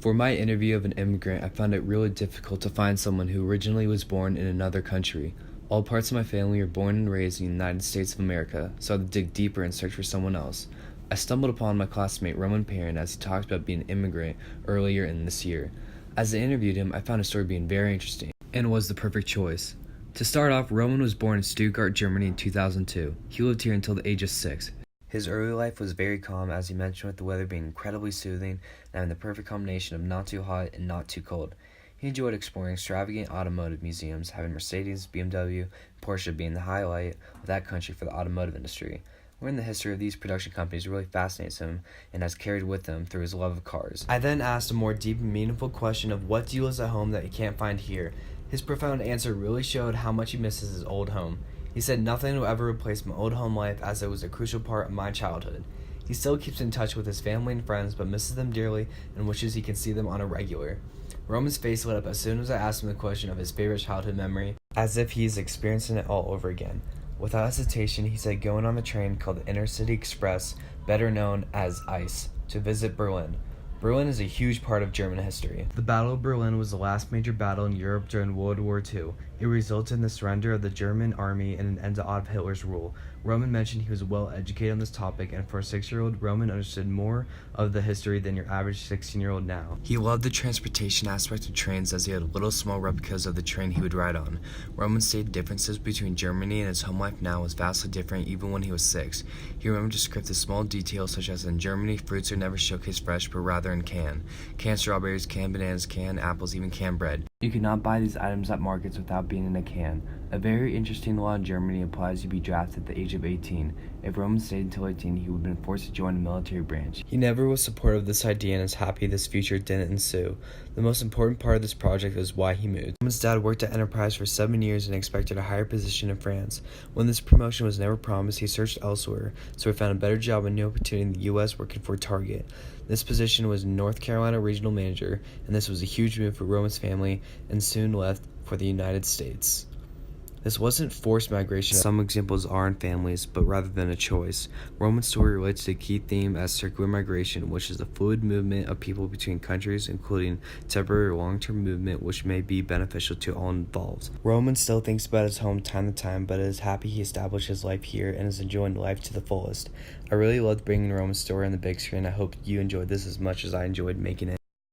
For my interview of an immigrant, I found it really difficult to find someone who originally was born in another country. All parts of my family were born and raised in the United States of America, so I had to dig deeper and search for someone else. I stumbled upon my classmate Roman Perrin as he talked about being an immigrant earlier in this year. As I interviewed him, I found his story being very interesting, and was the perfect choice. To start off, Roman was born in Stuttgart, Germany in 2002. He lived here until the age of 6. His early life was very calm, as he mentioned, with the weather being incredibly soothing and having the perfect combination of not too hot and not too cold. He enjoyed exploring extravagant automotive museums, having Mercedes, BMW, and Porsche being the highlight of that country for the automotive industry. Learning the history of these production companies really fascinates him and has carried with him through his love of cars. I then asked a more deep and meaningful question of what do you miss at home that you can't find here. His profound answer really showed how much he misses his old home. He said nothing will ever replace my old home life, as it was a crucial part of my childhood. He still keeps in touch with his family and friends, but misses them dearly and wishes he can see them on a regular. Roman's face lit up as soon as I asked him the question of his favorite childhood memory, as if he's experiencing it all over again. Without hesitation, he said going on the train called the Intercity Express, better known as ICE, to visit Berlin. Berlin is a huge part of German history. The Battle of Berlin was the last major battle in Europe during World War II. It resulted in the surrender of the German army and an end to Adolf Hitler's rule. Roman mentioned he was well educated on this topic, and for a 6-year-old, Roman understood more of the history than your average 16-year-old now. He loved the transportation aspect of trains, as he had little small replicas of the train he would ride on. Roman stated differences between Germany and his home life now was vastly different even when he was 6. He remembered to script the small details, such as in Germany, fruits are never showcased fresh, but rather in canned strawberries, canned bananas, canned apples, even canned bread. You cannot buy these items at markets without being in a can. A very interesting law in Germany applies to be drafted at the age of 18. If Roman stayed until 18, he would have been forced to join a military branch. He never was supportive of this idea and is happy this future didn't ensue. The most important part of this project was why he moved. Roman's dad worked at Enterprise for 7 years and expected a higher position in France. When this promotion was never promised, he searched elsewhere, so he found a better job and new opportunity in the U.S. working for Target. This position was North Carolina Regional Manager, and this was a huge move for Roman's family, and soon left for the United States. This wasn't forced migration, as some examples are in families, but rather than a choice. Roman's story relates to a key theme as circular migration, which is the fluid movement of people between countries, including temporary or long-term movement, which may be beneficial to all involved. Roman still thinks about his home time to time, but is happy he established his life here and is enjoying life to the fullest. I really loved bringing Roman's story on the big screen. I hope you enjoyed this as much as I enjoyed making it.